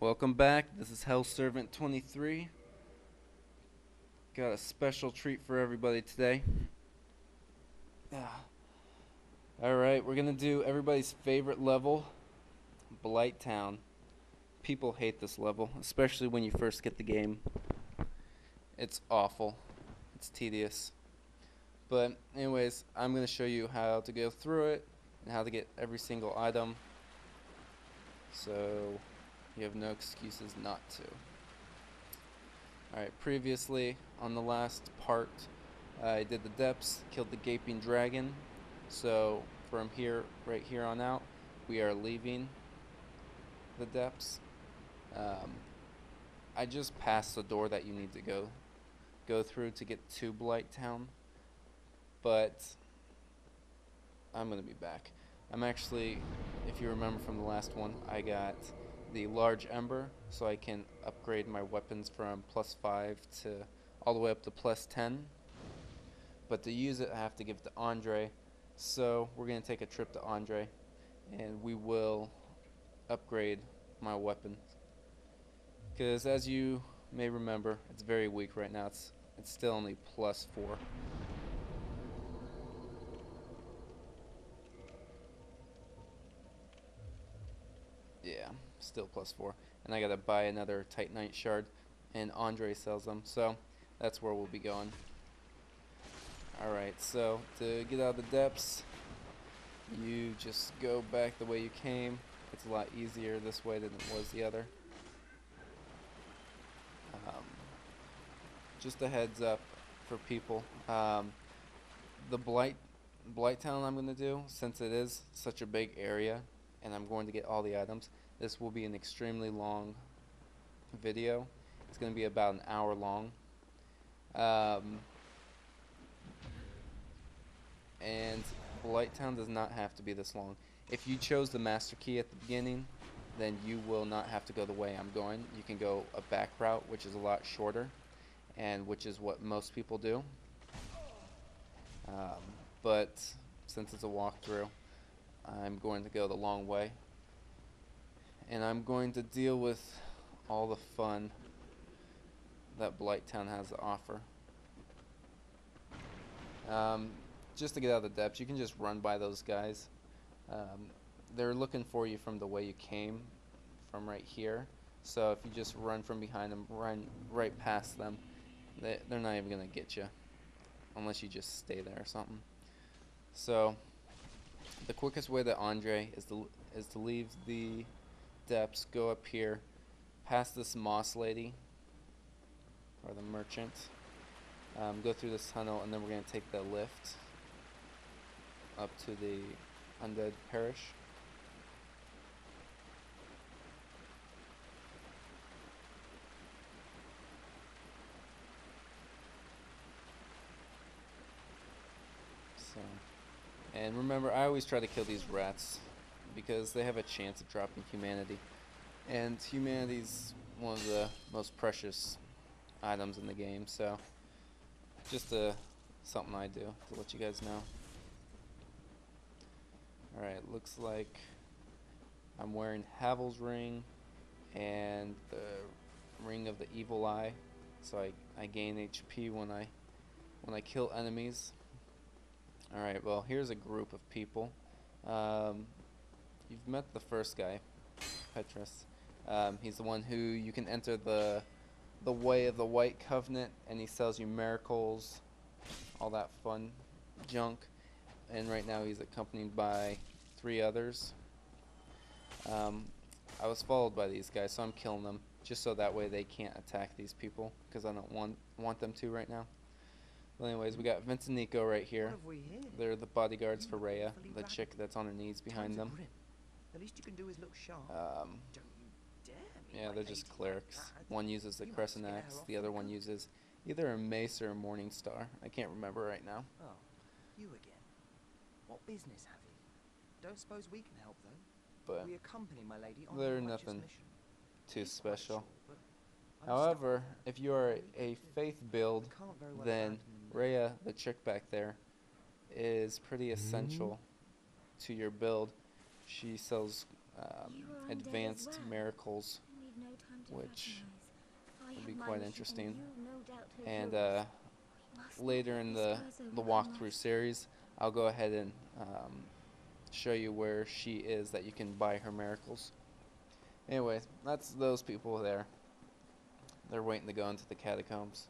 Welcome back. This is Hell Servant 23. Got a special treat for everybody today. Ah. Alright, we're gonna do everybody's favorite level, Blighttown. People hate this level, especially when you first get the game. It's awful. It's tedious. But anyways, I'm gonna show you how to go through it and how to get every single item. So you have no excuses not to. Alright, previously on the last part, I did the depths, killed the gaping dragon. So from here, right here on out, we are leaving the depths. I just passed the door that you need to go through to get to Blighttown, but I'm gonna be back. I'm actually, if you remember from the last one, I got the large ember, so I can upgrade my weapons from +5 to all the way up to +10. But to use it, I have to give it to Andre. So we're gonna take a trip to Andre, and we will upgrade my weapon. Because as you may remember, it's very weak right now. It's still only +4. Yeah, still +4. And I gotta buy another Titanite shard, and Andre sells them, so that's where we'll be going. Alright, so to get out of the depths, you just go back the way you came. It's a lot easier this way than it was the other. Just a heads up for people. The Blighttown I'm going to do, since it is such a big area, and I'm going to get all the items, this will be an extremely long video. It's going to be about an hour long. And Blighttown does not have to be this long. If you chose the master key at the beginning, then you will not have to go the way I'm going. You can go a back route, which is a lot shorter, and which is what most people do. But since it's a walkthrough, I'm going to go the long way, and I'm going to deal with all the fun that Blighttown has to offer. Just to get out of the depths, you can just run by those guys. They're looking for you from the way you came, from right here. So if you just run from behind them, run right past them, they're not even gonna get you, unless you just stay there or something. So the quickest way to Andre is to leave the depths, go up here, past this moss lady or the merchant, go through this tunnel, and then we're gonna take the lift up to the undead parish. So, and remember, I always try to kill these rats because they have a chance of dropping humanity, and humanity's one of the most precious items in the game. So just something I do to let you guys know. Alright, looks like I'm wearing Havel's ring and the ring of the evil eye, so I gain HP when I kill enemies. Alright, well, here's a group of people. You've met the first guy, Petrus. He's the one who you can enter the way of the White Covenant, and he sells you miracles, all that fun junk. And right now he's accompanied by 3 others. I was followed by these guys, so I'm killing them just so that way they can't attack these people, because I don't want them to right now. Well, anyways, we got Vince and Nico right here. They're the bodyguards for Rhea, the chick that's on her knees behind them. The least you can do is look sharp. Yeah, they're just clerics. One uses the crescent axe, the other one uses either a mace or a morning star. I can't remember right now. Oh, you again. What business have you? Don't suppose we can help though. But We accompany my lady on they're her righteous nothing mission. too It's quite special. short, but I'm However, stuck. if you are a faith build, Can't very well then abandon Rhea, the chick back there, is pretty essential to your build. She sells You are undead as advanced well. miracles no time to which fraternize. I will have be my quite mission, interesting. and you no doubt have And yours. We must not later let in this the glaze over, walkthrough must. series, I'll go ahead and show you where she is, that you can buy her miracles. Anyway, that's those people there. They're waiting to go into the catacombs.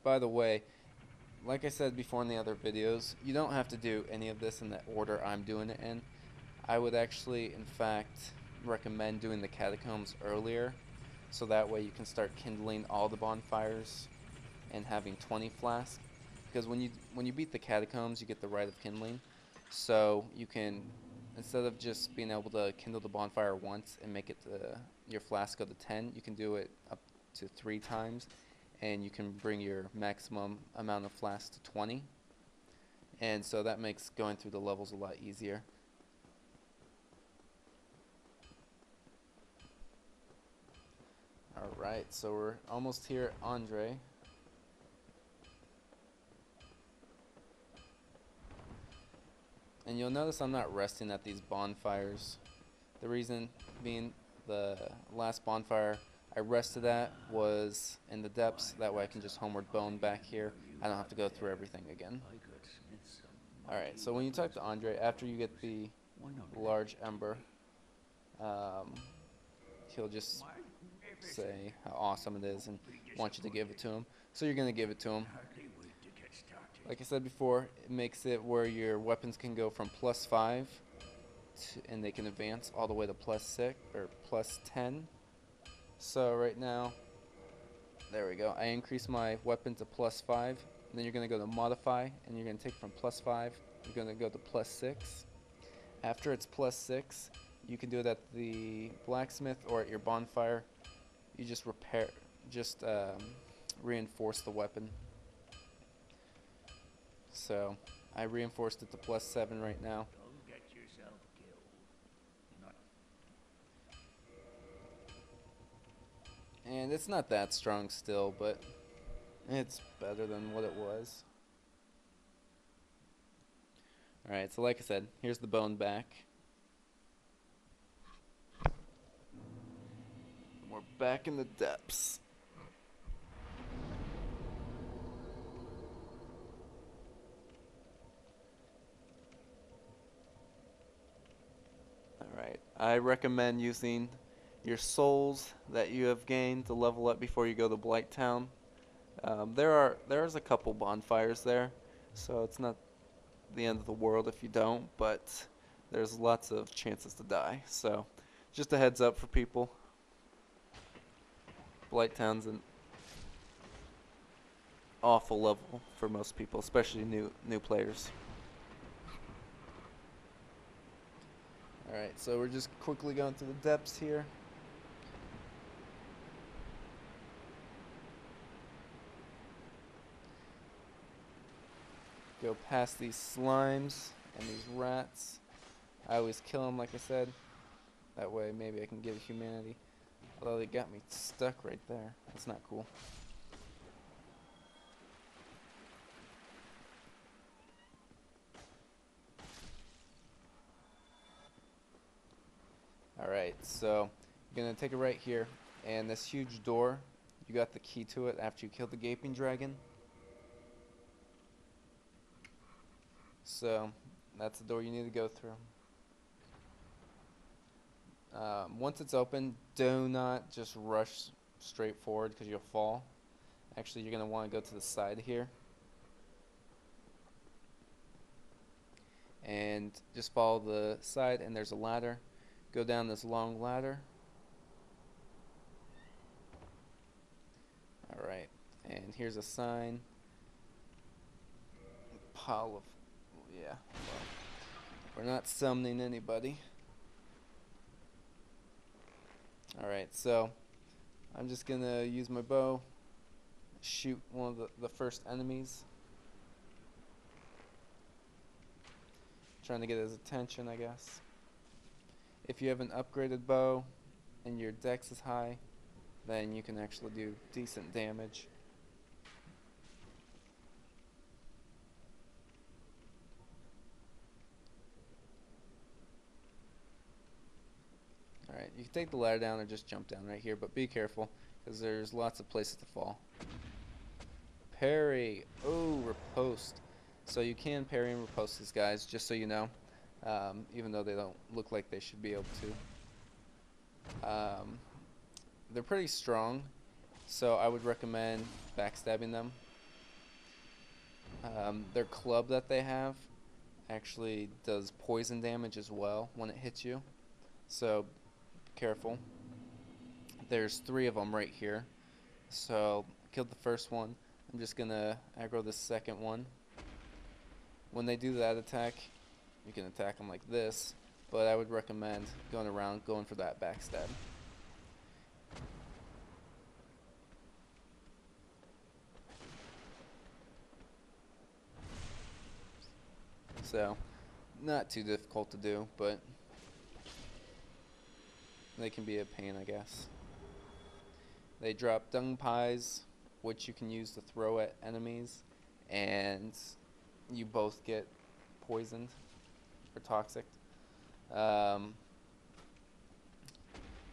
By the way, like I said before in the other videos, you don't have to do any of this in the order I'm doing it in. I would actually, in fact, recommend doing the catacombs earlier, so that way you can start kindling all the bonfires and having 20 flasks. Because when you beat the catacombs, you get the right of kindling, so you can, instead of just being able to kindle the bonfire once and make it your flask go to 10, you can do it up to 3 times, and you can bring your maximum amount of flasks to 20. And so that makes going through the levels a lot easier. Alright, so we're almost here at Andre. And you'll notice I'm not resting at these bonfires. The reason being, the last bonfire I rested at was in the depths. That way I can just homeward bone back here. I don't have to go through everything again. Alright, so when you talk to Andre, after you get the large ember, he'll just say how awesome it is and want you to give it to him. So you're going to give it to him. Like I said before, it makes it where your weapons can go from +5 and they can advance all the way to +6 or +10. So right now, there we go. I increase my weapon to +5. And then you're going to go to modify, and you're going to take from +5. You're going to go to +6. After it's +6, you can do it at the blacksmith or at your bonfire. You just reinforce the weapon. So I reinforced it to +7 right now. Don't get yourself killed. And it's not that strong still, but it's better than what it was. Alright, so like I said, here's the bone back. We're back in the depths. Alright, I recommend using your souls that you have gained to level up before you go to Blighttown. There's a couple bonfires there, so it's not the end of the world if you don't, but there's lots of chances to die. So just a heads up for people. Blighttown's an awful level for most people, especially new players. Alright, so we're just quickly going through the depths here. Go past these slimes and these rats. I always kill them, like I said. That way maybe I can give humanity. Although they got me stuck right there. That's not cool. Alright, so you're going to take it right here. And this huge door, you got the key to it after you killed the gaping dragon. So that's the door you need to go through. Once it's open, do not just rush straight forward because you'll fall. Actually, you're going to want to go to the side here. And just follow the side, and there's a ladder. Go down this long ladder. Alright, and here's a sign. Pile of... yeah, well, we're not summoning anybody. Alright, so I'm just gonna use my bow, shoot one of the first enemies. Trying to get his attention, I guess. If you have an upgraded bow and your dex is high, then you can actually do decent damage. You can take the ladder down or just jump down right here, but be careful because there's lots of places to fall. Parry. Oh, riposte. So you can parry and riposte these guys, just so you know, even though they don't look like they should be able to. They're pretty strong, so I would recommend backstabbing them. Their club that they have actually does poison damage as well when it hits you, so be careful. There's 3 of them right here, so killed the first one. I'm just gonna aggro the second one. When they do that attack, you can attack them like this, but I would recommend going around, going for that backstab. So, not too difficult to do, but they can be a pain, I guess. They drop dung pies, which you can use to throw at enemies, and you both get poisoned or toxic.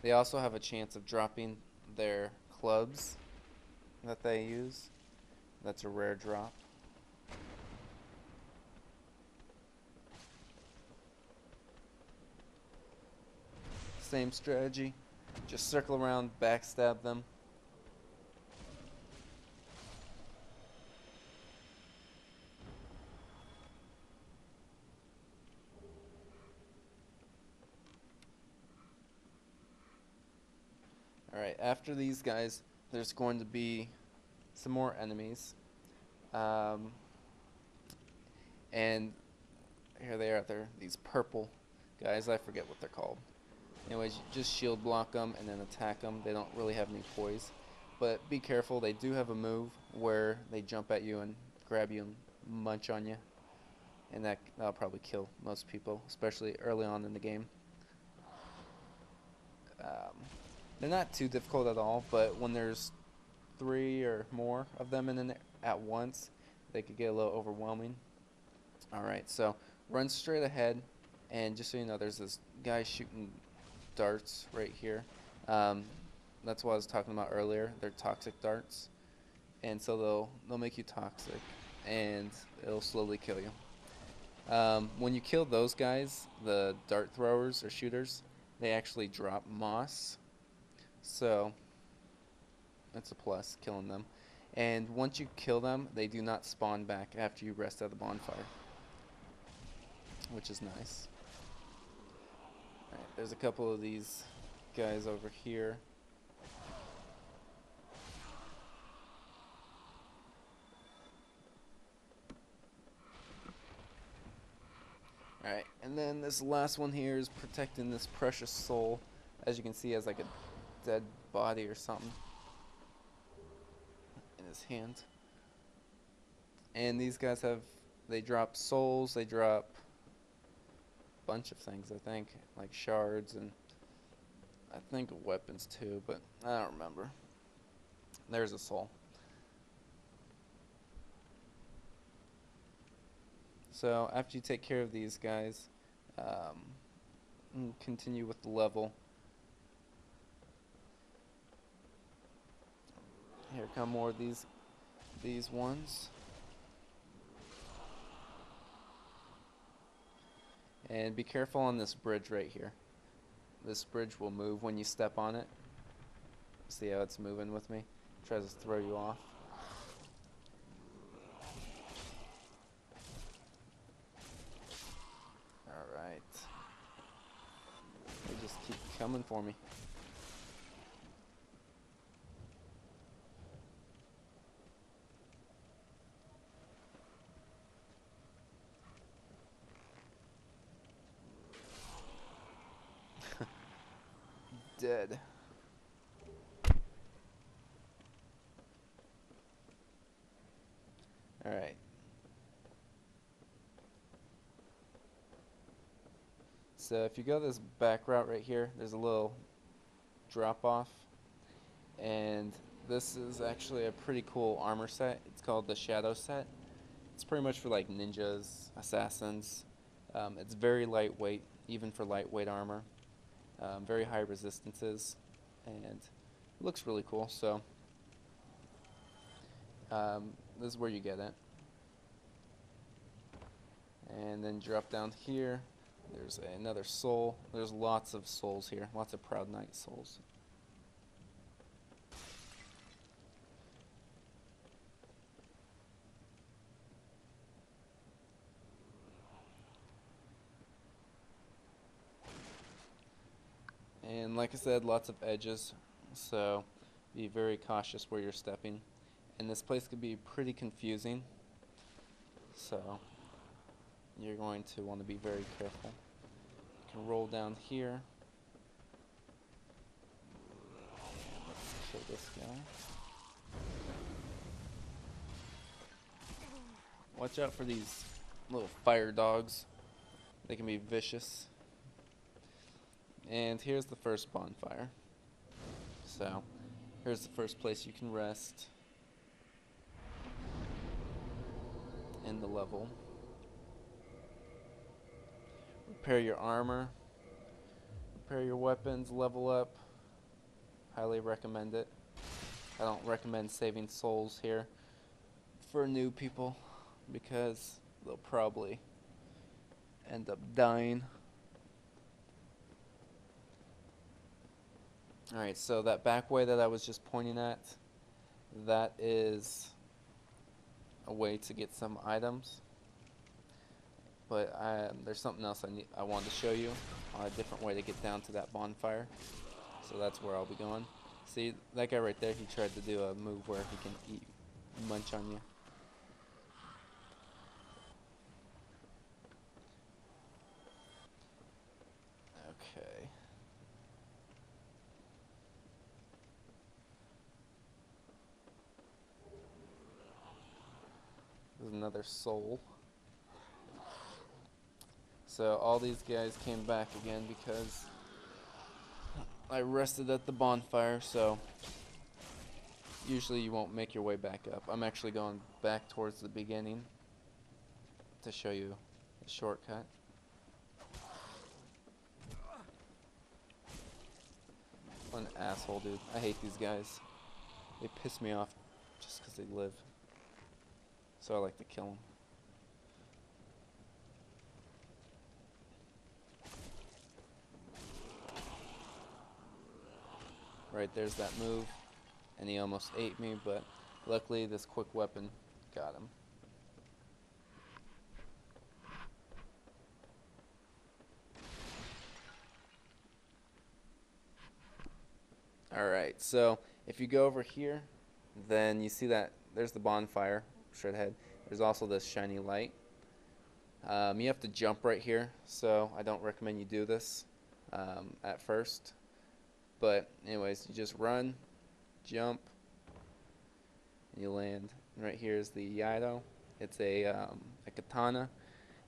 They also have a chance of dropping their clubs that they use. That's a rare drop. Same strategy. Just circle around, backstab them. Alright, after these guys, there's going to be some more enemies. And here they are. They're these purple guys. I forget what they're called. Anyways, you just shield block them and then attack them. They don't really have any poise. But be careful. They do have a move where they jump at you and grab you and munch on you. And that'll probably kill most people, especially early on in the game. They're not too difficult at all, but when there's 3 or more of them in there at once, they could get a little overwhelming. Alright, so run straight ahead, and just so you know, there's this guy shooting darts right here. That's what I was talking about earlier. They're toxic darts, and so they'll make you toxic, and it'll slowly kill you. When you kill those guys, the dart throwers or shooters, they actually drop moss. So that's a plus, killing them. And once you kill them, they do not spawn back after you rest at the bonfire, which is nice. Alright, there's a couple of these guys over here. Alright, and then this last one here is protecting this precious soul. As you can see, he has like a dead body or something in his hand. And these guys they drop souls, they drop a bunch of things, I think, like shards and I think weapons too, but I don't remember. There's a soul. So after you take care of these guys, continue with the level. Here come more of these ones. And be careful on this bridge right here. This bridge will move when you step on it. See how it's moving with me? It tries to throw you off. Alright. They just keep coming for me. Dead. Alright. So if you go this back route right here, there's a little drop off. And this is actually a pretty cool armor set. It's called the Shadow set. It's pretty much for like ninjas, assassins. It's very lightweight, even for lightweight armor. very high resistances, and it looks really cool. So this is where you get it. And then drop down here. There's another soul. There's lots of souls here. Lots of Proud Knight souls. And like I said, lots of edges. So be very cautious where you're stepping. And this place could be pretty confusing. So you're going to want to be very careful. You can roll down here. Let's kill this guy. Watch out for these little fire dogs. They can be vicious. And here's the first bonfire. So here's the first place you can rest in the level. Repair your armor, repair your weapons, level up. Highly recommend it. I don't recommend saving souls here for new people because they'll probably end up dying. Alright, so that back way that I was just pointing at, that is a way to get some items. But there's something else I wanted to show you, a different way to get down to that bonfire. So that's where I'll be going. See, that guy right there, he tried to do a move where he can munch on you. Okay. There's another soul. So all these guys came back again because I rested at the bonfire, so usually you won't make your way back up. I'm actually going back towards the beginning to show you the shortcut. What an asshole, dude. I hate these guys. They piss me off just because they live. So I like to kill them. Right, there's that move, and he almost ate me, but luckily this quick weapon got him. Alright, so if you go over here, then you see that there's the bonfire straight ahead. There's also this shiny light. You have to jump right here, so I don't recommend you do this at first. But anyways, you just run, jump, and you land. And right here is the Yaido. It's a katana.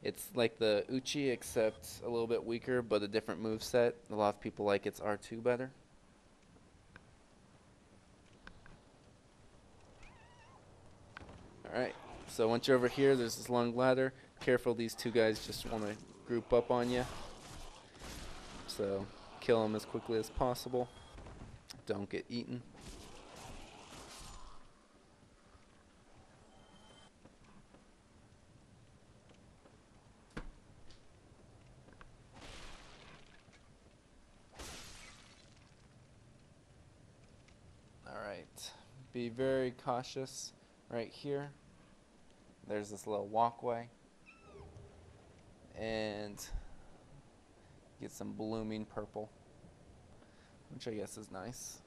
It's like the Uchi, except a little bit weaker, but a different moveset. A lot of people like its R2 better. Alright, so once you're over here, there's this long ladder. Careful, these two guys just want to group up on you. So kill them as quickly as possible. Don't get eaten. Alright, be very cautious right here. There's this little walkway. And get some blooming purple, which I guess is nice.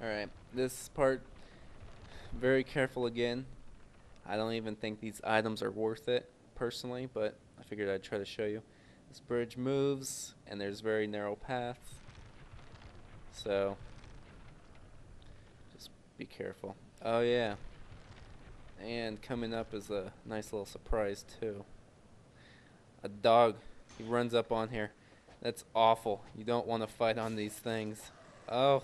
Alright, this part, very careful again. I don't even think these items are worth it, personally, but I figured I'd try to show you. This bridge moves, and there's very narrow paths, so just be careful. Oh yeah, and coming up is a nice little surprise too. A dog, he runs up on here. That's awful. You don't want to fight on these things. Oh.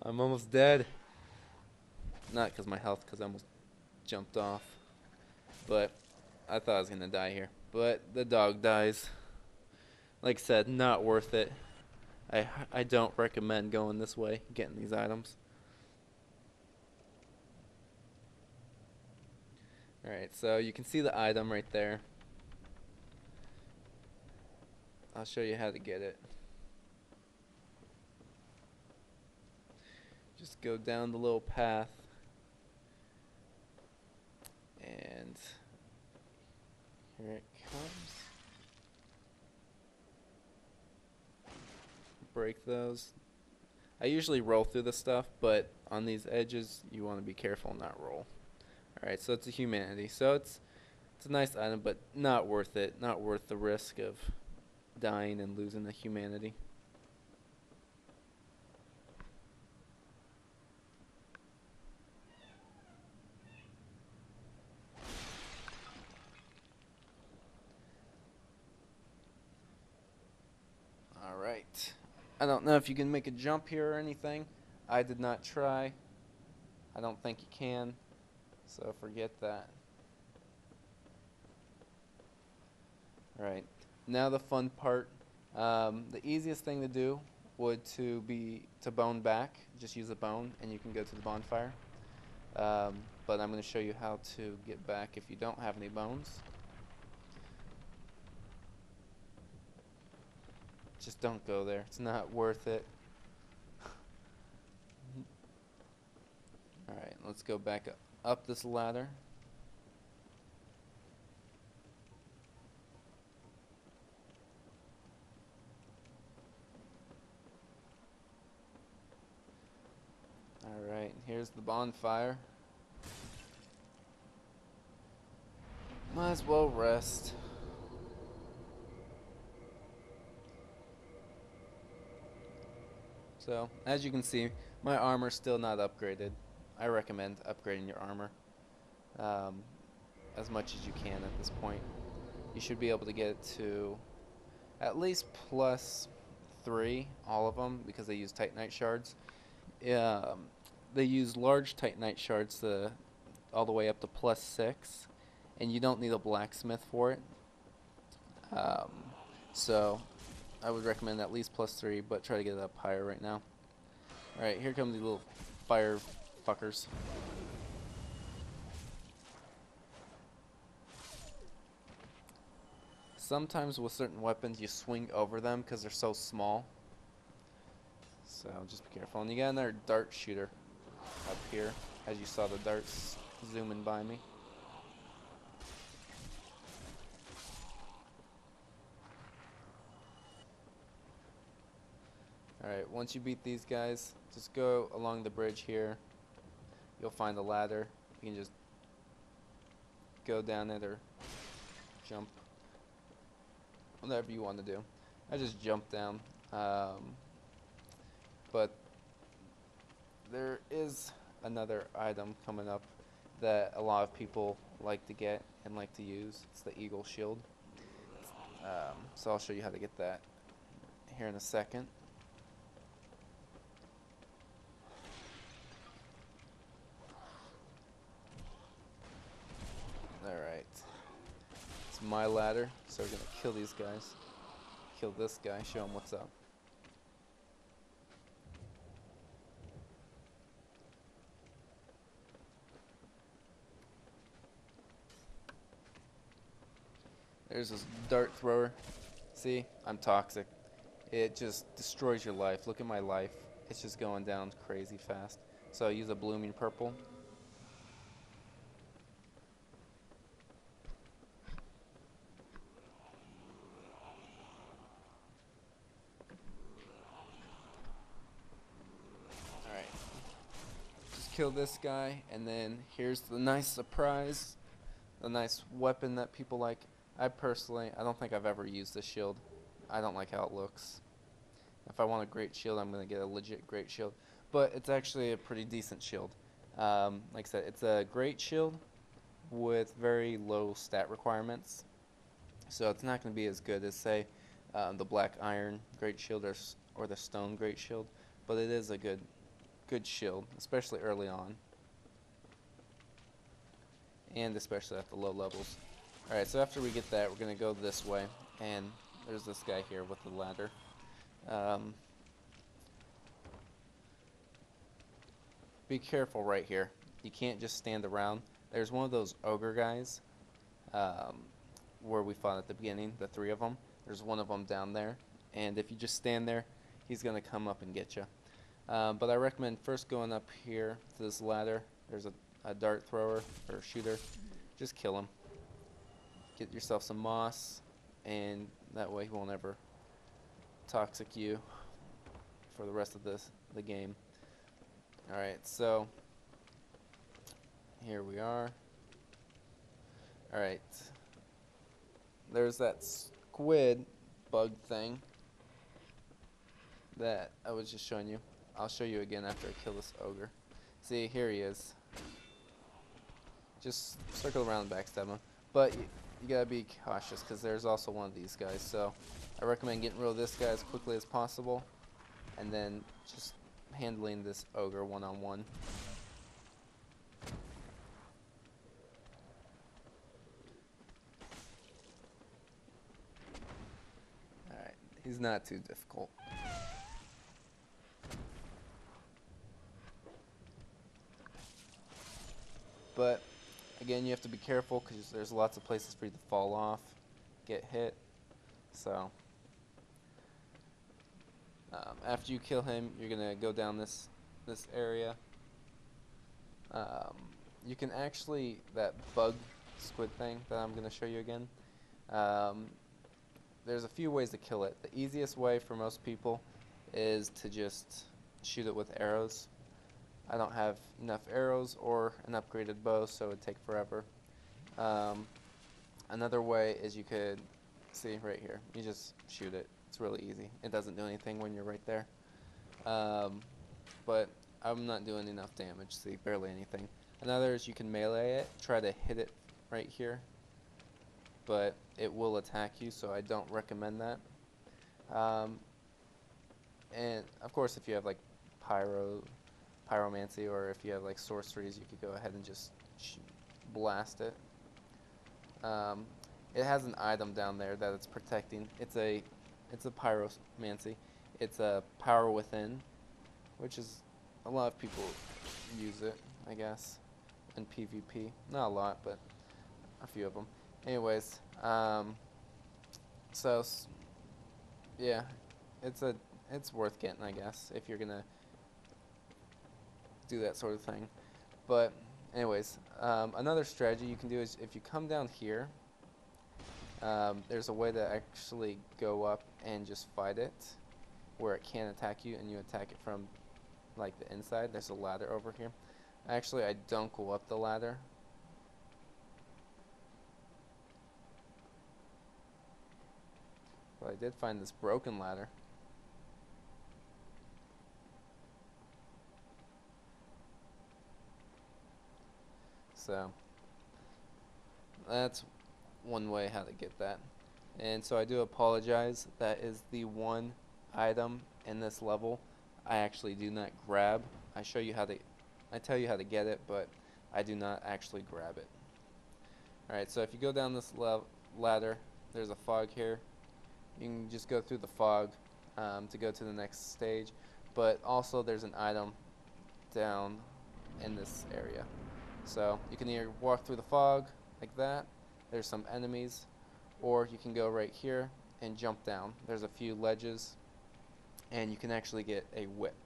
I'm almost dead. Not because my health, because I almost jumped off. But I thought I was going to die here. But the dog dies. Like I said, not worth it. I don't recommend going this way, getting these items. Alright, so you can see the item right there. I'll show you how to get it. Just go down the little path. And here it comes. Break those. I usually roll through the stuff, but on these edges you want to be careful and not roll. Alright, so it's a humanity. So it's a nice item, but not worth it. Not worth the risk of dying and losing the humanity. Alright. I don't know if you can make a jump here or anything. I did not try. I don't think you can. So forget that. Alright. Now the fun part. The easiest thing to do would be to bone back. Just use a bone and you can go to the bonfire. But I'm going to show you how to get back if you don't have any bones. Just don't go there. It's not worth it. Alright, let's go back up this ladder. Alright, here's the bonfire. Might as well rest. So, as you can see, my armor's still not upgraded. I recommend upgrading your armor as much as you can at this point. You should be able to get it to at least +3, all of them, because they use Titanite shards. They use large Titanite shards all the way up to +6, and you don't need a blacksmith for it. So I would recommend at least +3, but try to get it up higher right now. Alright, here come these little fire fuckers. Sometimes with certain weapons you swing over them because they're so small. So just be careful. And you got another dart shooter up here, as you saw the darts zooming by me. Alright, once you beat these guys, just go along the bridge here. You'll find a ladder. You can just go down it or jump. Whatever you want to do. I just jumped down. But there is another item coming up that a lot of people like to get and like to use. It's the Eagle Shield. So I'll show you how to get that here in a second. Alright. It's my ladder, so we're gonna kill these guys. Kill this guy, show him what's up. There's this dart thrower. See? I'm toxic. It just destroys your life. Look at my life. It's just going down crazy fast. So I use a blooming purple. Alright. Just kill this guy, and then here's the nice surprise. The nice weapon that people like. I don't think I've ever used this shield. I don't like how it looks. If I want a great shield, I'm going to get a legit great shield. But it's actually a pretty decent shield. Like I said, it's a great shield with very low stat requirements. So it's not going to be as good as, say, the black iron great shield or the stone great shield, but it is a good shield, especially early on, and especially at the low levels. Alright, so after we get that, we're going to go this way, and there's this guy here with the ladder. Be careful right here. You can't just stand around. There's one of those ogre guys where we fought at the beginning, the 3 of them. There's one of them down there, and if you just stand there, he's going to come up and get you. But I recommend first going up here to this ladder. There's a dart thrower or shooter. Just kill him. Get yourself some moss, and that way he won't ever toxic you for the rest of the game. Alright, so here we are. Alright. There's that squid bug thing that I was just showing you. I'll show you again after I kill this ogre. See, here he is. Just circle around and backstab him. But you gotta be cautious because there's also one of these guys. So I recommend getting rid of this guy as quickly as possible, and then just handling this ogre one-on-one. Alright, he's not too difficult. But again, you have to be careful because there's lots of places for you to fall off, get hit. So after you kill him, you're gonna go down this area. You can actually, that bug squid thing that I'm gonna show you again. There's a few ways to kill it. The easiest way for most people is to just shoot it with arrows. I don't have enough arrows or an upgraded bow, so it would take forever. Another way is you could, see right here, you just shoot it. It's really easy. It doesn't do anything when you're right there. But I'm not doing enough damage, see, barely anything. Another is you can melee it, try to hit it right here, but it will attack you, so I don't recommend that. And of course, if you have like pyromancy, or if you have like sorceries, you could go ahead and just blast it. It has an item down there that it's protecting. It's a pyromancy. It's a power within, which is a lot of people use it, I guess, in PvP. Not a lot, but a few of them. Anyways, so yeah, it's worth getting, I guess, if you're gonna do that sort of thing. But anyways, another strategy you can do is if you come down here, there's a way to actually go up and just fight it where it can't attack you, and you attack it from like the inside. There's a ladder over here. Actually, I don't go up the ladder. But I did find this broken ladder. So that's one way how to get that. And so I do apologize. That is the one item in this level I actually do not grab. I tell you how to get it, but I do not actually grab it. Alright, so if you go down this ladder, there's a fog here. You can just go through the fog to go to the next stage, but also there's an item down in this area. So you can either walk through the fog like that, there's some enemies, or you can go right here and jump down. There's a few ledges, and you can actually get a whip.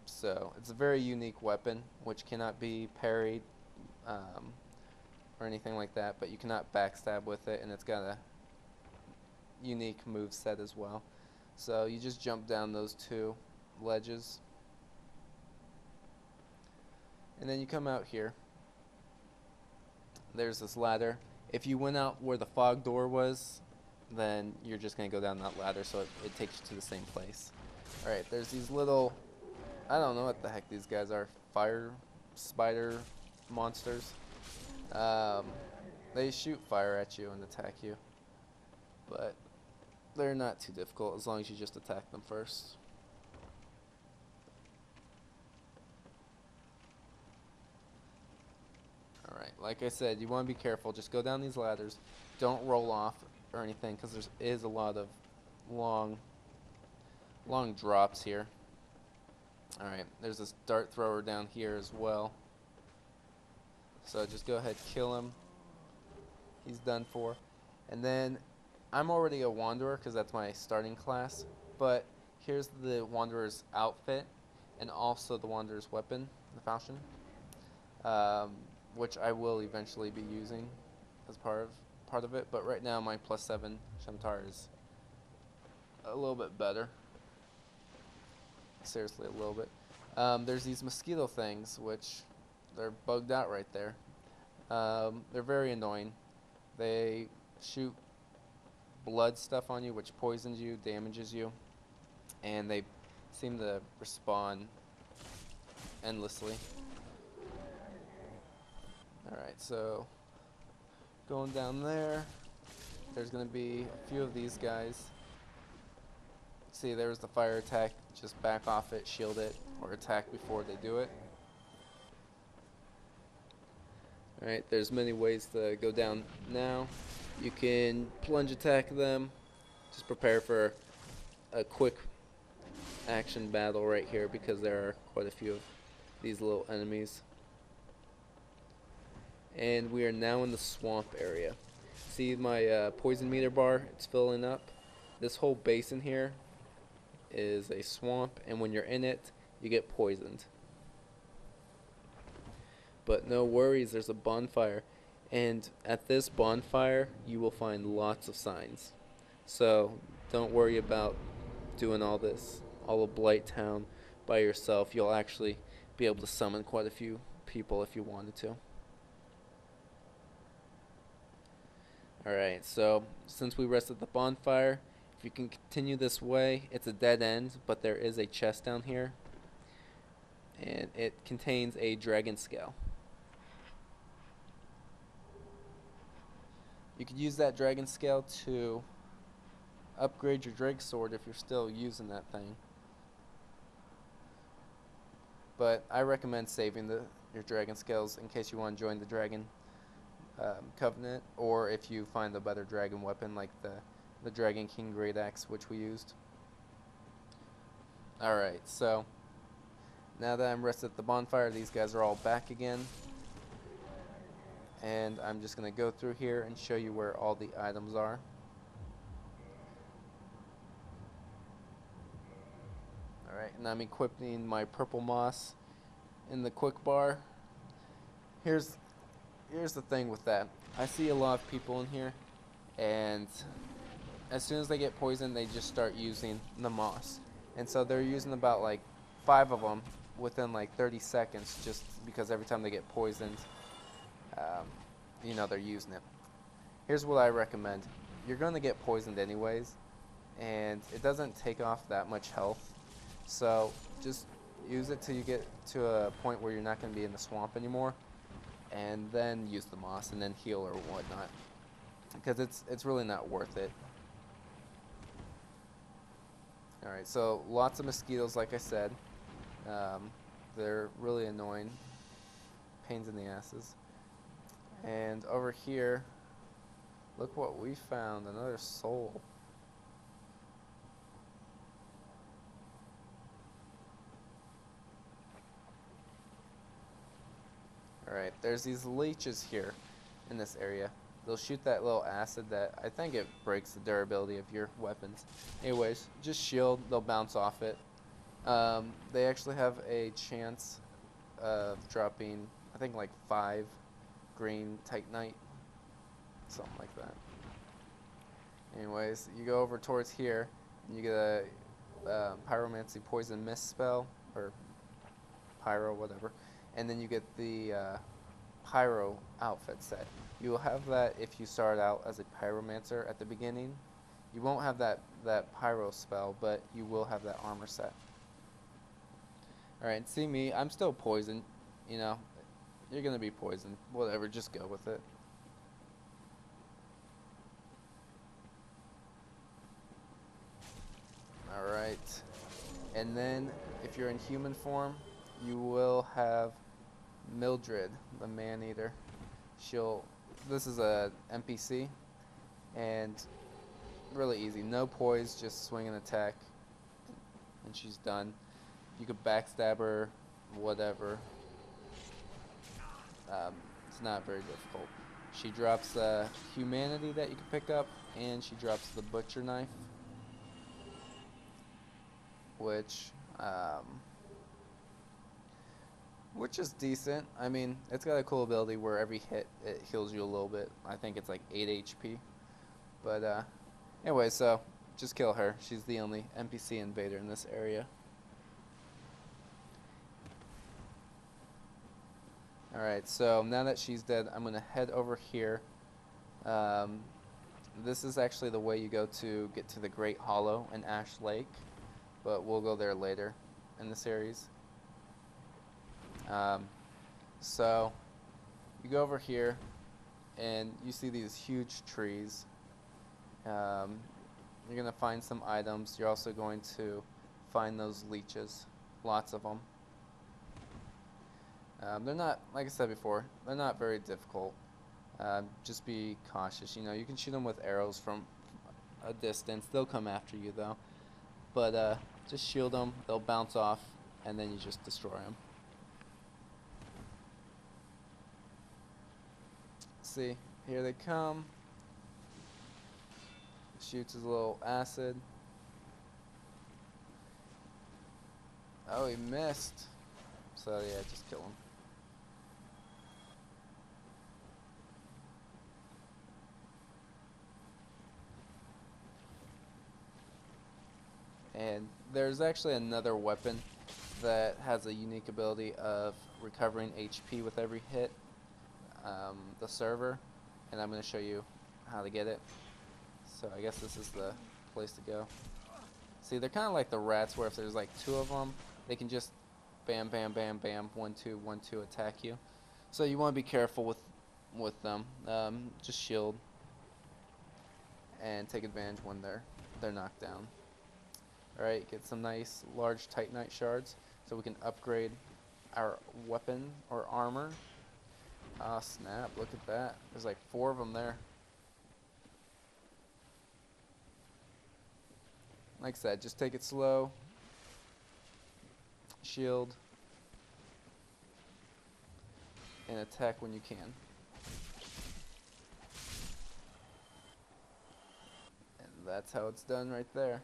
So it's a very unique weapon, which cannot be parried or anything like that, but you cannot backstab with it, and it's got a unique move set as well. So you just jump down those 2 ledges, and then you come out here. There's this ladder. If you went out where the fog door was, then you're just going to go down that ladder, so it takes you to the same place. Alright, there's these little, I don't know what the heck these guys are, fire spider monsters. They shoot fire at you and attack you, but They're not too difficult as long as you just attack them first. Alright, like I said, you want to be careful. Just go down these ladders. Don't roll off or anything, because there is a lot of long drops here. Alright, there's this dart thrower down here as well. So just go ahead, kill him. He's done for. And then, I'm already a Wanderer because that's my starting class. But here's the Wanderer's outfit and also the Wanderer's weapon, the falchion. Which I will eventually be using as part of it. But right now my +7 Shamtar is a little bit better. Seriously, a little bit. There's these mosquito things, which they're bugged out right there. They're very annoying. They shoot blood stuff on you, which poisons you, damages you, and they seem to respawn endlessly. Alright, so going down there, there's going to be a few of these guys. See, there's the fire attack. Just back off it, shield it, or attack before they do it. Alright, there's many ways to go down now. You can plunge attack them. Just prepare for a quick action battle right here because there are quite a few of these little enemies. And we are now in the swamp area. See my poison meter bar? It's filling up. This whole basin here is a swamp, and when you're in it, you get poisoned. But no worries, there's a bonfire, and at this bonfire you will find lots of signs. So don't worry about doing all of Blighttown by yourself. You'll actually be able to summon quite a few people if you wanted to. Alright, so since we rested the bonfire, if you can continue this way, it's a dead end, but there is a chest down here, and it contains a dragon scale. You could use that dragon scale to upgrade your Drake sword if you're still using that thing. But I recommend saving your dragon scales in case you want to join the dragon covenant, or if you find a better dragon weapon like the Dragon King Great Axe, which we used. Alright, so now that I'm rested at the bonfire, these guys are all back again. And I'm just going to go through here and show you where all the items are. Alright, and I'm equipping my purple moss in the quick bar. Here's the thing with that. I see a lot of people in here, and as soon as they get poisoned, they just start using the moss. And so they're using about like 5 of them within like 30 seconds just because every time they get poisoned, you know, they're using it. Here's what I recommend. You're going to get poisoned anyways, and it doesn't take off that much health. So just use it till you get to a point where you're not going to be in the swamp anymore, and then use the moss and then heal or whatnot, because it's really not worth it. Alright, so lots of mosquitoes, like I said. They're really annoying. Pains in the asses. And over here, look what we found, another soul. Alright, there's these leeches here in this area. They'll shoot that little acid that I think it breaks the durability of your weapons. Anyways, just shield, they'll bounce off it. They actually have a chance of dropping, I think, like 5 green Titanite, something like that. Anyways, you go over towards here, and you get a pyromancy poison mist spell, or pyro, whatever, and then you get the pyro outfit set. You will have that if you start out as a pyromancer at the beginning. You won't have that pyro spell, but you will have that armor set. Alright, see me, I'm still poisoned, you know. You're gonna be poisoned. Whatever, just go with it. And then, if you're in human form, you will have Mildred, the man-eater. This is a NPC, and really easy. No poise, just swing and attack, and she's done. You could backstab her, whatever. It's not very difficult. She drops humanity that you can pick up, and she drops the butcher knife, which is decent. I mean, it's got a cool ability where every hit it heals you a little bit. I think it's like 8 HP. But anyway, so just kill her. She's the only NPC invader in this area. Alright, so now that she's dead, I'm going to head over here. This is actually the way you go to get to the Great Hollow in Ash Lake, but we'll go there later in the series. So you go over here and you see these huge trees. You're going to find some items. You're also going to find those leeches, lots of them. They're not, like I said before, they're not very difficult. Just be cautious. You know, you can shoot them with arrows from a distance. They'll come after you though. But just shield them. They'll bounce off, and then you just destroy them. See, here they come. Shoots his little acid. Oh, he missed. So yeah, just kill him. And there's actually another weapon that has a unique ability of recovering HP with every hit. The server, and I'm going to show you how to get it. So I guess this is the place to go. See, they're kind of like the rats, where if there's like 2 of them, they can just bam, bam, bam, bam, 1, 2, 1, 2 attack you. So you want to be careful with them. Just shield and take advantage when they're knocked down. Alright, get some nice large titanite shards so we can upgrade our weapon or armor. Ah, snap, look at that. There's like 4 of them there. Like I said, just take it slow. Shield. And attack when you can. And that's how it's done right there.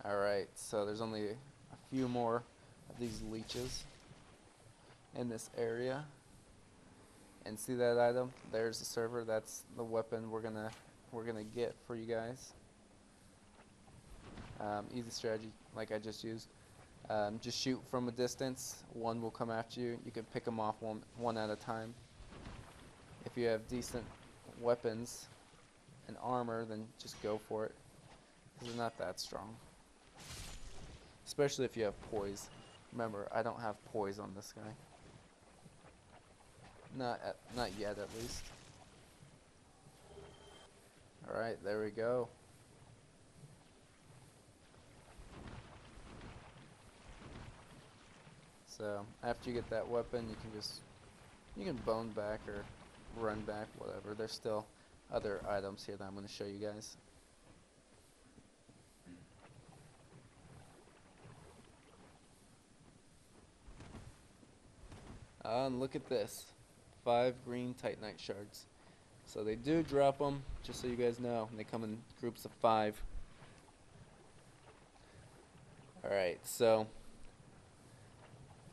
Alright, so there's only a few more of these leeches in this area. And see that item? There's the server. That's the weapon we're gonna get for you guys. Easy strategy, like I just used. Just shoot from a distance. 1 will come after you. You can pick them off one at a time. If you have decent weapons and armor, then just go for it, because they're not that strong. Especially if you have poise. Remember, I don't have poise on this guy. Not yet, at least. Alright, there we go. So, after you get that weapon, you can bone back or run back, whatever. There's still other items here that I'm going to show you guys. And look at this. 5 green titanite shards. So they do drop them, just so you guys know. They come in groups of 5. Alright, so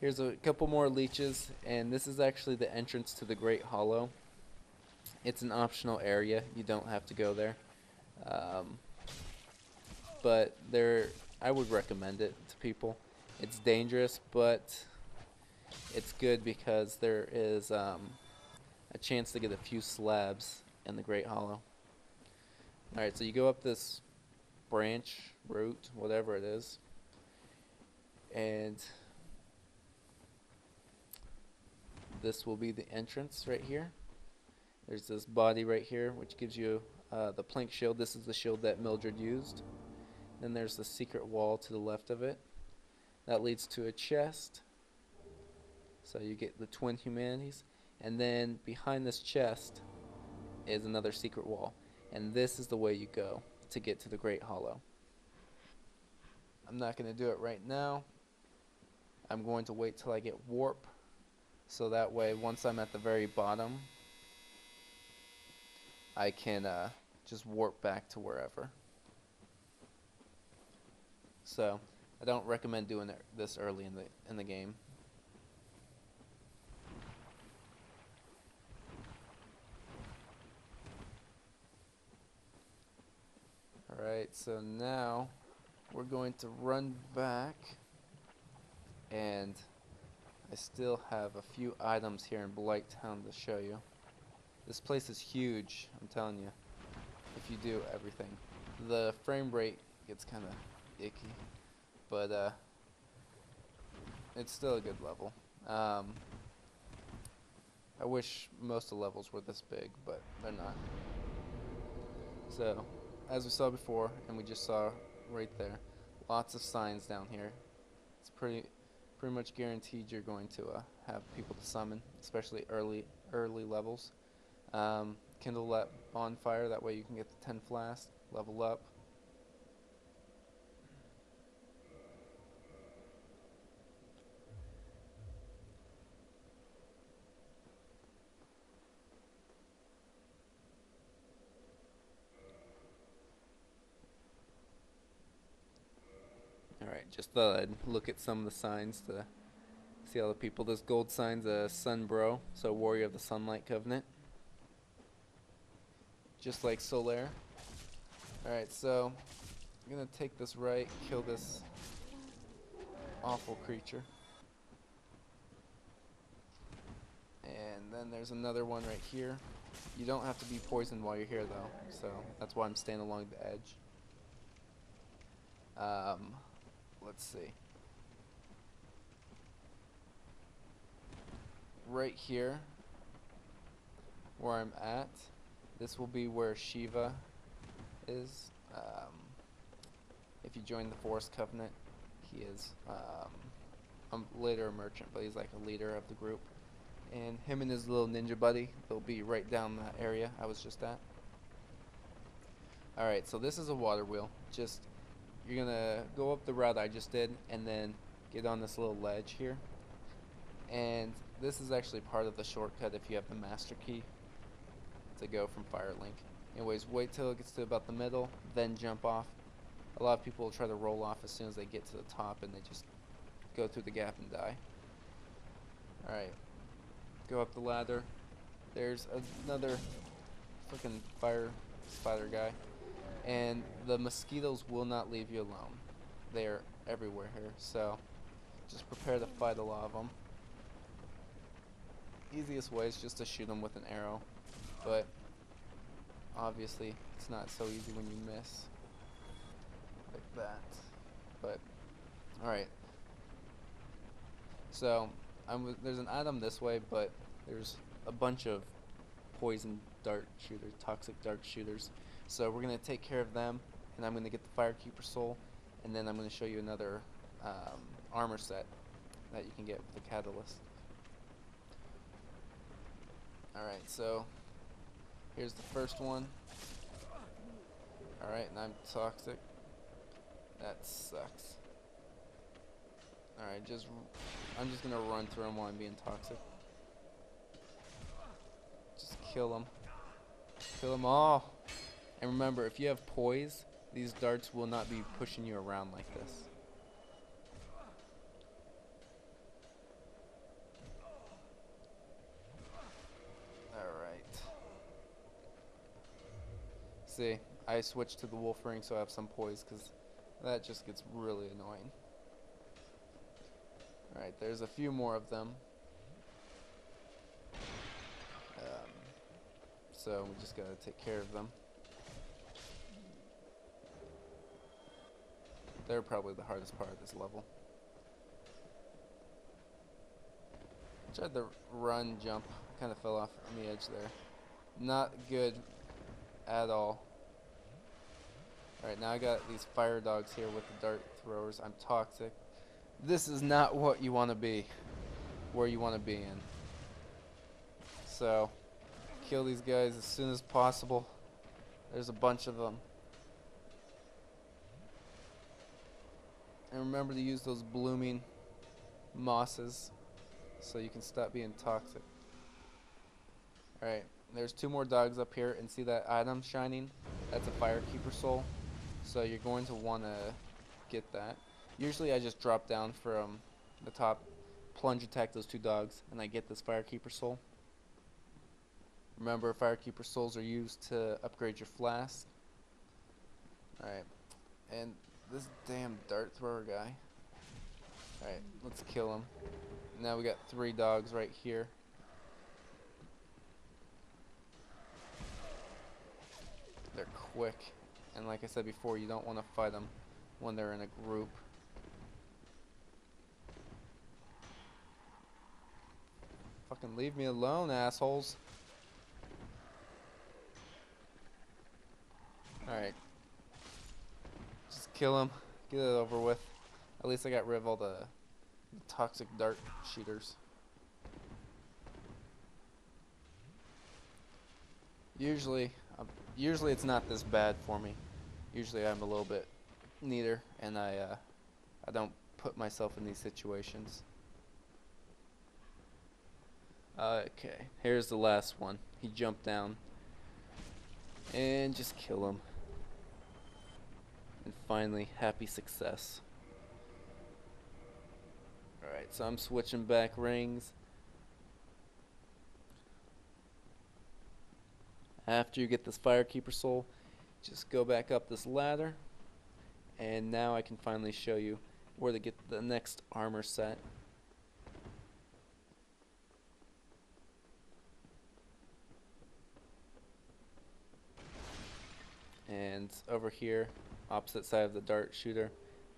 here's a couple more leeches, and this is actually the entrance to the Great Hollow. It's an optional area. You don't have to go there. But I would recommend it to people. It's dangerous, but it's good because there is a chance to get a few slabs in the Great Hollow. Alright, so you go up this branch, route, whatever it is, and this will be the entrance right here. There's this body right here, which gives you the plank shield. This is the shield that Mildred used. Then there's the secret wall to the left of it. That leads to a chest. So you get the twin humanities. And then behind this chest is another secret wall. And this is the way you go to get to the Great Hollow. I'm not going to do it right now. I'm going to wait till I get warp. So that way, once I'm at the very bottom, I can just warp back to wherever. So I don't recommend doing this early in the game. Alright, so now we're going to run back, and I still have a few items here in Blighttown to show you. This place is huge, I'm telling you, if you do everything. The frame rate gets kind of icky, but it's still a good level. I wish most of the levels were this big, but they're not. So, as we saw before, and we just saw right there, lots of signs down here. It's pretty much guaranteed you're going to have people to summon, especially early levels. Kindle that bonfire, that way you can get the 10 flask, level up. Alright, just thought I'd look at some of the signs to see all the people. This gold sign's a Sun Bro, so Warrior of the Sunlight Covenant. Just like Solaire. Alright, so I'm gonna take this right, kill this awful creature. And then there's another one right here. You don't have to be poisoned while you're here though, so that's why I'm staying along the edge. Let's see. Right here, where I'm at, this will be where Shiva is. If you join the Forest Covenant, he is later a merchant, but he's like a leader of the group. And him and his little ninja buddy, they'll be right down that area I was just at. Alright, so this is a water wheel. You're gonna go up the route I just did and then get on this little ledge here. And this is actually part of the shortcut if you have the master key to go from Firelink. Anyways, wait till it gets to about the middle, then jump off. A lot of people will try to roll off as soon as they get to the top and they just go through the gap and die. Alright, go up the ladder. There's another freaking fire spider guy. And the mosquitoes will not leave you alone. They are everywhere here, so just prepare to fight a lot of them. Easiest way is just to shoot them with an arrow, but obviously it's not so easy when you miss like that. But alright, so there's an item this way, but there's a bunch of poison dart shooters, toxic dart shooters. So we're going to take care of them, and I'm going to get the Firekeeper Soul, and then I'm going to show you another armor set that you can get with the Catalyst. Alright, so here's the first one. Alright, and I'm toxic. That sucks. Alright, I'm just going to run through them while I'm being toxic. Just kill them. Kill them all. And remember, if you have poise, these darts will not be pushing you around like this. Alright. See, I switched to the wolf ring so I have some poise, because that just gets really annoying. Alright, there's a few more of them. So we just gotta take care of them. They're probably the hardest part of this level. I tried to run, jump, kind of fell off on the edge there. Not good at all. Alright, now I got these fire dogs here with the dart throwers. I'm toxic. This is not what you want to be. Where you want to be in. So, kill these guys as soon as possible. There's a bunch of them. And remember to use those blooming mosses so you can stop being toxic. Alright, there's 2 more dogs up here, and see that item shining? That's a firekeeper soul. So you're going to want to get that. Usually I just drop down from the top, plunge attack those 2 dogs, and I get this firekeeper soul. Remember, firekeeper souls are used to upgrade your flask. Alright, and this damn dart thrower guy. Alright, let's kill him. Now we got 3 dogs right here. They're quick. And like I said before, you don't want to fight them when they're in a group. Fucking leave me alone, assholes. Alright. Just kill him. Get it over with. At least I got rid of all the toxic dart shooters. Usually it's not this bad for me. Usually I'm a little bit neater, and I don't put myself in these situations. Okay, here's the last one. He jumped down. And just kill him. And finally, happy success. Alright, so I'm switching back rings. After you get this firekeeper soul, just go back up this ladder. And now I can finally show you where to get the next armor set. And over here, opposite side of the dart shooter,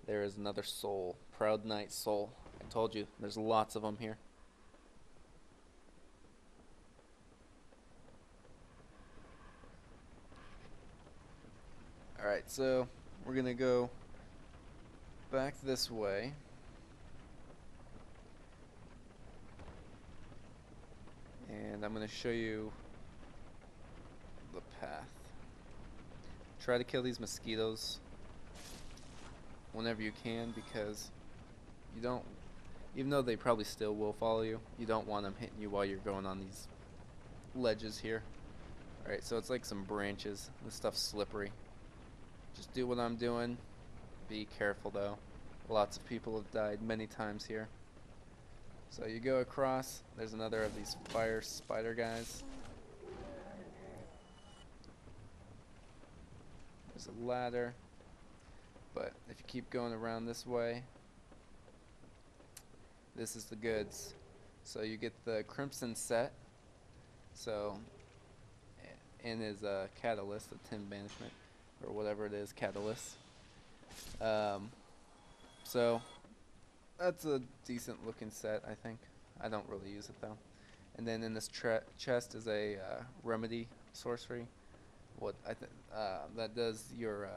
there is another soul. Proud Knight soul. I told you, there's lots of them here. Alright, so we're going to go back this way. And I'm going to show you the path. Try to kill these mosquitoes whenever you can, because you don't, even though they probably still will follow you, you don't want them hitting you while you're going on these ledges here. Alright, so it's like some branches. This stuff's slippery. Just do what I'm doing. Be careful though. Lots of people have died many times here. So you go across, there's another of these fire spider guys. There's a ladder, but if you keep going around this way, this is the goods. So you get the Crimson set, so, and his catalyst, the tin banishment, or whatever it is, catalyst. So that's a decent looking set, I think. I don't really use it though. And then in this chest is a remedy sorcery. What that does your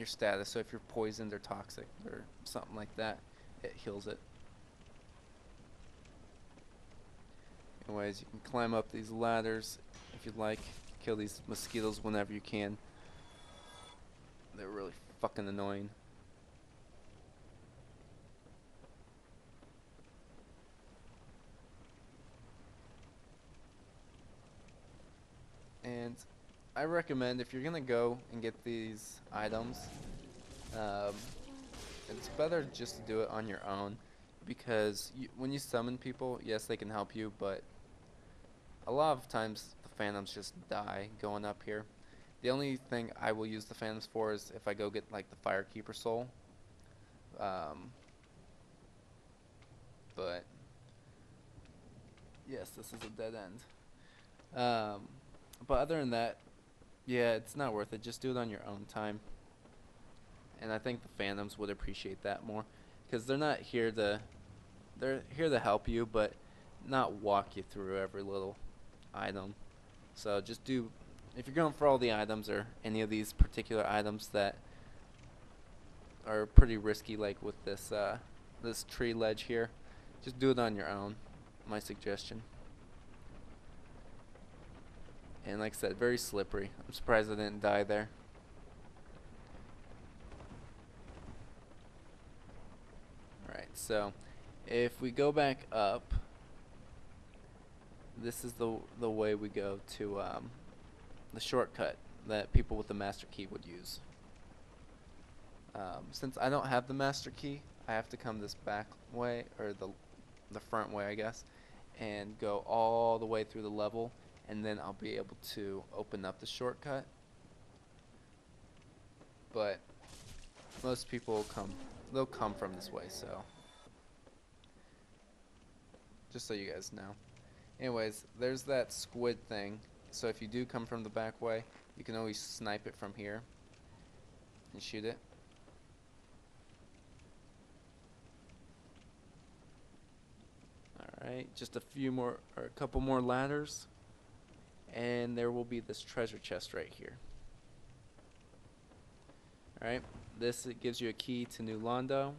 status. So if you're poisoned or toxic or something like that, it heals it. Anyways, you can climb up these ladders if you'd like. Kill these mosquitoes whenever you can. They're really fucking annoying. And I recommend, if you're gonna go and get these items, it's better just to do it on your own, because when you summon people, yes, they can help you, but a lot of times the phantoms just die going up here. The only thing I will use the phantoms for is if I go get like the firekeeper soul. But yes, this is a dead end. But other than that, yeah, it's not worth it. Just do it on your own time. And I think the phantoms would appreciate that more, because they're not here to, they're here to help you, but not walk you through every little item. So just do, if you're going for all the items or any of these particular items that are pretty risky, like with this this tree ledge here, just do it on your own. My suggestion. And like I said, very slippery. I'm surprised I didn't die there. Alright, so if we go back up, this is the way we go to the shortcut that people with the master key would use. Since I don't have the master key, I have to come this back way, or the front way, I guess, and go all the way through the level, and then I'll be able to open up the shortcut. But most people they'll come from this way, so just so you guys know. Anyways, there's that squid thing, so if you do come from the back way, you can always snipe it from here and shoot it. Alright, just a few more, or a couple more ladders, and there will be this treasure chest right here. Alright, it gives you a key to New Londo,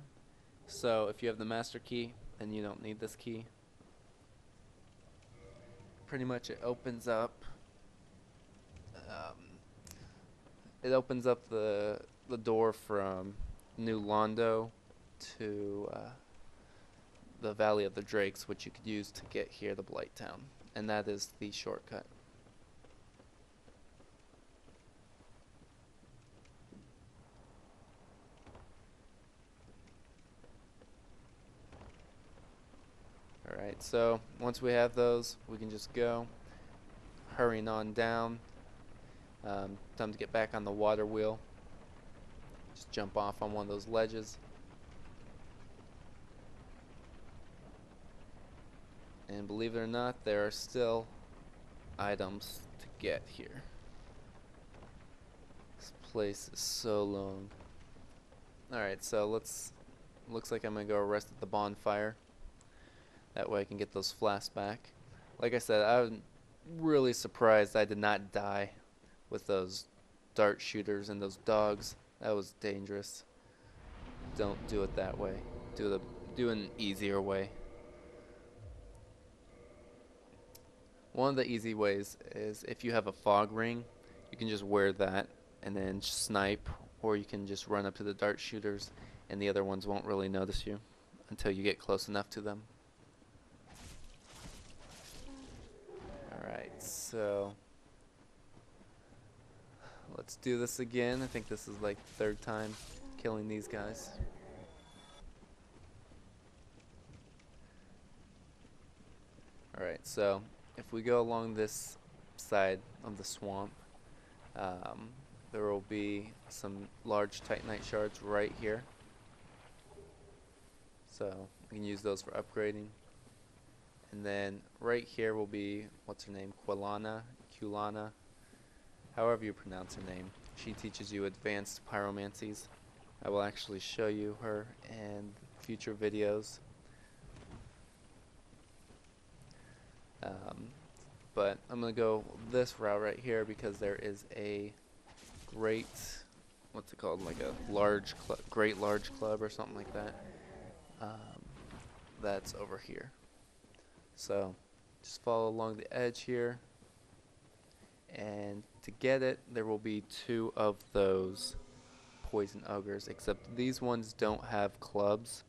so if you have the master key, then you don't need this key. Pretty much it opens up the door from New Londo to the Valley of the Drakes, which you could use to get here to Blighttown, and that is the shortcut. Alright, so once we have those, we can just go hurrying on down. Time to get back on the water wheel. Just jump off on one of those ledges. And believe it or not, there are still items to get here. This place is so long. Alright, so looks like I'm gonna go rest at the bonfire. That way I can get those flasks back. Like I said, I'm really surprised I did not die with those dart shooters and those dogs. That was dangerous. Don't do it that way. Do an easier way. One of the easy ways is if you have a fog ring, you can just wear that and then snipe, or you can just run up to the dart shooters and the other ones won't really notice you until you get close enough to them. Alright, so let's do this again. I think this is like the third time killing these guys. Alright, so if we go along this side of the swamp, there will be some large titanite shards right here. So we can use those for upgrading. And then right here will be, what's her name, Quelaag, however you pronounce her name. She teaches you advanced pyromancies. I will actually show you her in future videos. But I'm going to go this route right here because there is a great, what's it called, like a great large club or something like that. That's over here. So just follow along the edge here, and to get it there will be 2 of those poison ogres, except these ones don't have clubs.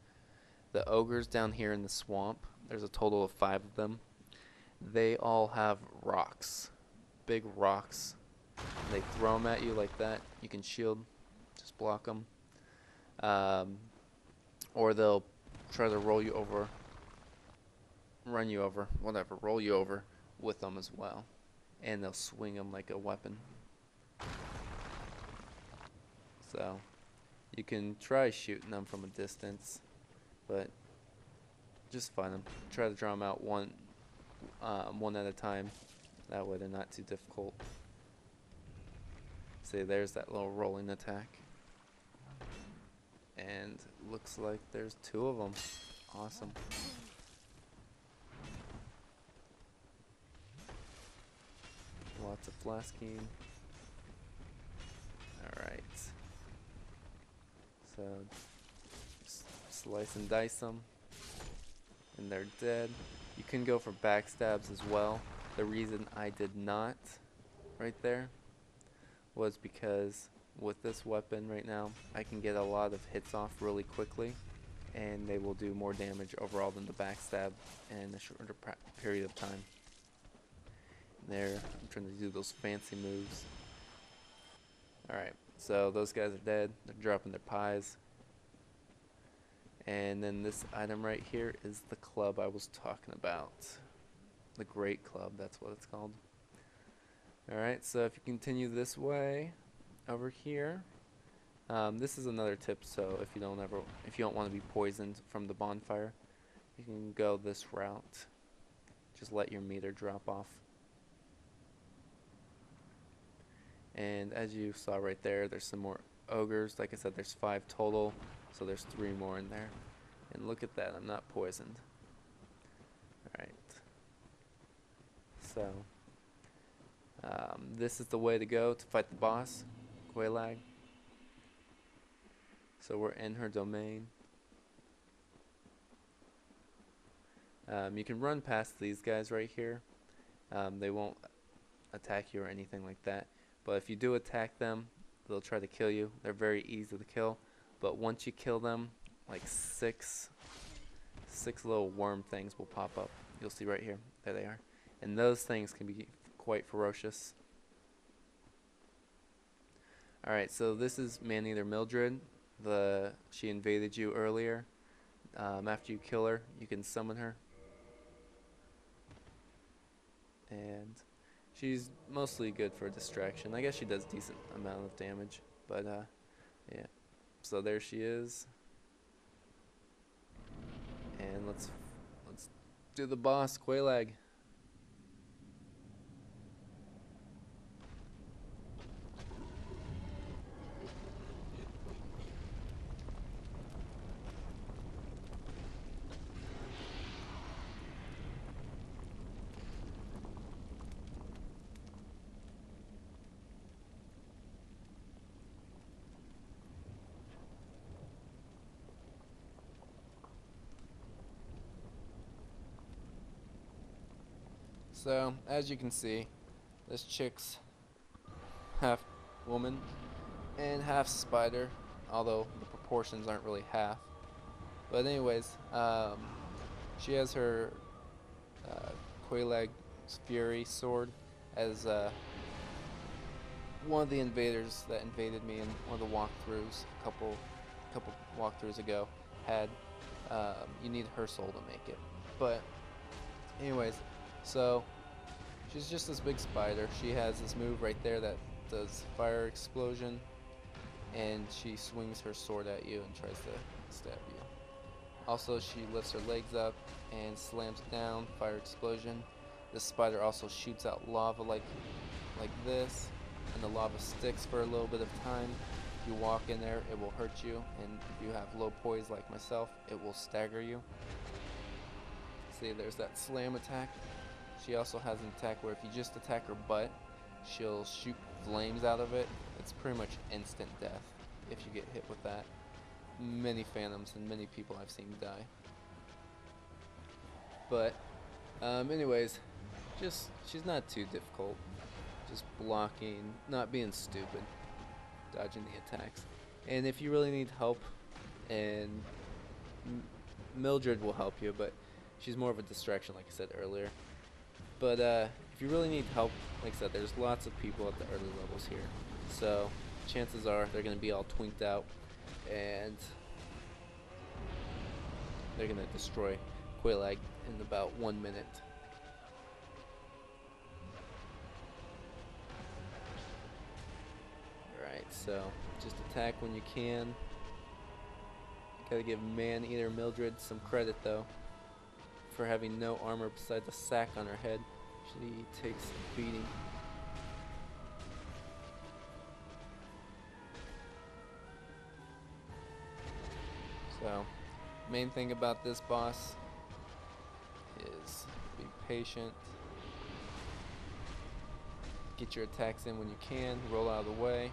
The ogres down here in the swamp, there's a total of 5 of them. They all have rocks, big rocks. They throw them at you like that. You can shield, just block them, or they'll try to roll you over, run you over, whatever, roll you over with them as well, and they'll swing them like a weapon. So you can try shooting them from a distance, but just find them. Try to draw them out one at a time. That way they're not too difficult. See, there's that little rolling attack, and looks like there's 2 of them. Awesome. Lots of flasking. Alright. So, slice and dice them. And they're dead. You can go for backstabs as well. The reason I did not right there was because with this weapon right now, I can get a lot of hits off really quickly, and they will do more damage overall than the backstab in a shorter period of time. There, I'm trying to do those fancy moves. Alright, so those guys are dead. They're dropping their pies. And then this item right here is the club I was talking about. The Great Club, that's what it's called. Alright, so if you continue this way, over here, this is another tip, so if you don't want to be poisoned from the bonfire, you can go this route. Just let your meter drop off. And as you saw right there, there's some more ogres. Like I said, there's 5 total, so there's 3 more in there. And look at that, I'm not poisoned. Alright. So, this is the way to go to fight the boss, Quelaag. So we're in her domain. You can run past these guys right here. They won't attack you or anything like that. But if you do attack them, they'll try to kill you. They're very easy to kill. But once you kill them, like six little worm things will pop up. You'll see right here. There they are. And those things can be quite ferocious. Alright, so this is Man-Eater Mildred. She invaded you earlier. After you kill her, you can summon her. And she's mostly good for distraction. I guess she does decent amount of damage. But, yeah. So there she is. And let's do the boss, Quelaag. So, as you can see, this chick's half woman and half spider, although the proportions aren't really half. But anyways, she has her Quelaag's Fury sword as one of the invaders that invaded me in one of the walkthroughs a couple walkthroughs ago had. You need her soul to make it. But anyways, so she's just this big spider. She has this move right there that does fire explosion, and she swings her sword at you and tries to stab you. Also, she lifts her legs up and slams it down, fire explosion. This spider also shoots out lava like this, and the lava sticks for a little bit of time. If you walk in there, it will hurt you, and if you have low poise like myself, it will stagger you. See, there's that slam attack. She also has an attack where if you just attack her butt, she'll shoot flames out of it. It's pretty much instant death if you get hit with that. Many phantoms and many people I've seen die. But, anyways, she's not too difficult. Just blocking, not being stupid, dodging the attacks. And if you really need help, and Mildred will help you, but she's more of a distraction, like I said earlier. But if you really need help, like I said, there's lots of people at the early levels here. So chances are they're going to be all twinked out, and they're going to destroy Quelaag in about 1 minute. Alright, so just attack when you can. Gotta give Man-Eater Mildred some credit though, for having no armor besides a sack on her head. She takes a beating. So, main thing about this boss is be patient. get your attacks in when you can, roll out of the way.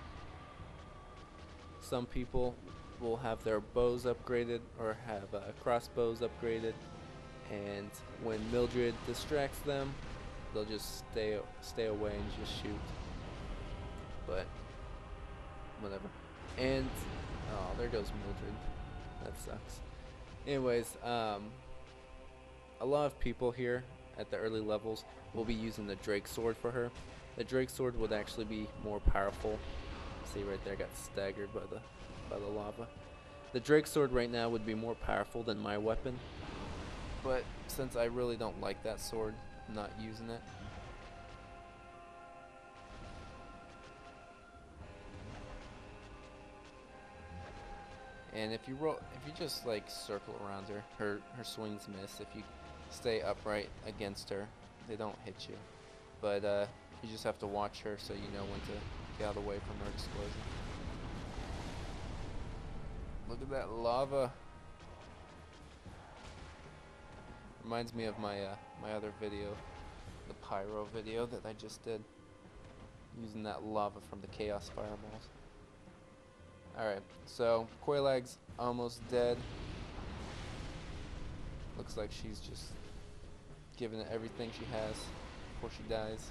Some people will have their bows upgraded or have crossbows upgraded, and when Mildred distracts them, they'll just stay away and just shoot. But whatever. And oh, there goes Mildred. That sucks. Anyways, a lot of people here at the early levels will be using the Drake Sword for her. The Drake Sword would actually be more powerful. See right there, I got staggered by the lava. The Drake Sword right now would be more powerful than my weapon, but since I really don't like that sword, I'm not using it. And if you just like circle around her swings miss. If you stay upright against her, they don't hit you. But you just have to watch her so you know when to get out of the way from her explosion. Look at that lava. Reminds me of my my other video, the pyro video that I just did, using that lava from the chaos fireballs. Alright, so Quelaag's almost dead. Looks like she's just giving it everything she has before she dies.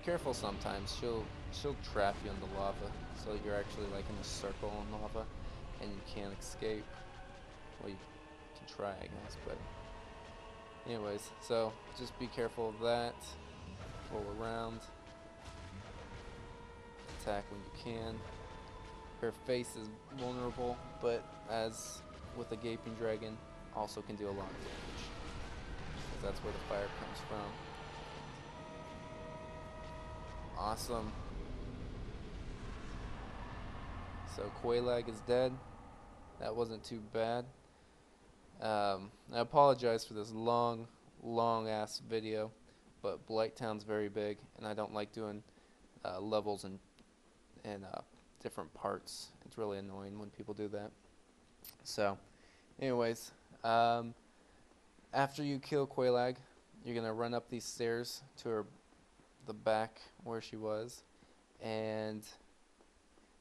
Careful sometimes. She'll trap you in the lava, so you're actually like in a circle in lava, and you can't escape. Well, you can try, I guess, but anyways, so just be careful of that. Roll around. Attack when you can. Her face is vulnerable, but as with a gaping dragon, also can do a lot of damage, because that's where the fire comes from. Awesome. So Quelaag is dead. That wasn't too bad. I apologize for this long ass video, but Blighttown's very big, and I don't like doing levels and different parts. It's really annoying when people do that. So, anyways, after you kill Quelaag, you're gonna run up these stairs to the back where she was, and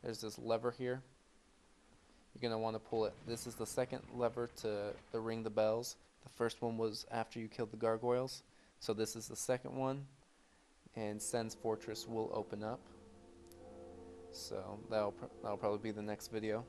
there's this lever here. You're gonna want to pull it. This is the second lever to ring the bells. The first one was after you killed the gargoyles, so this is the second one, and Sen's Fortress will open up. So that'll probably be the next video.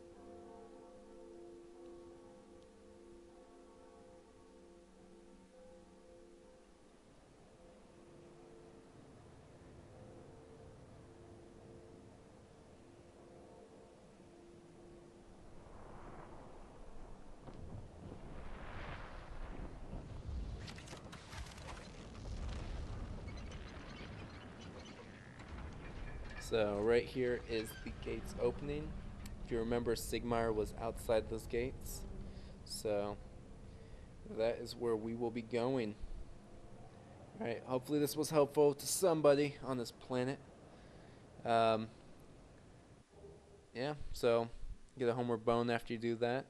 So right here is the gates opening. If you remember, Sigmar was outside those gates. So that is where we will be going. Alright, hopefully this was helpful to somebody on this planet. Yeah, so get a homeward bone after you do that.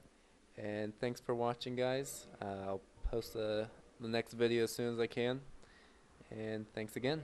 And thanks for watching, guys. I'll post the next video as soon as I can. And thanks again.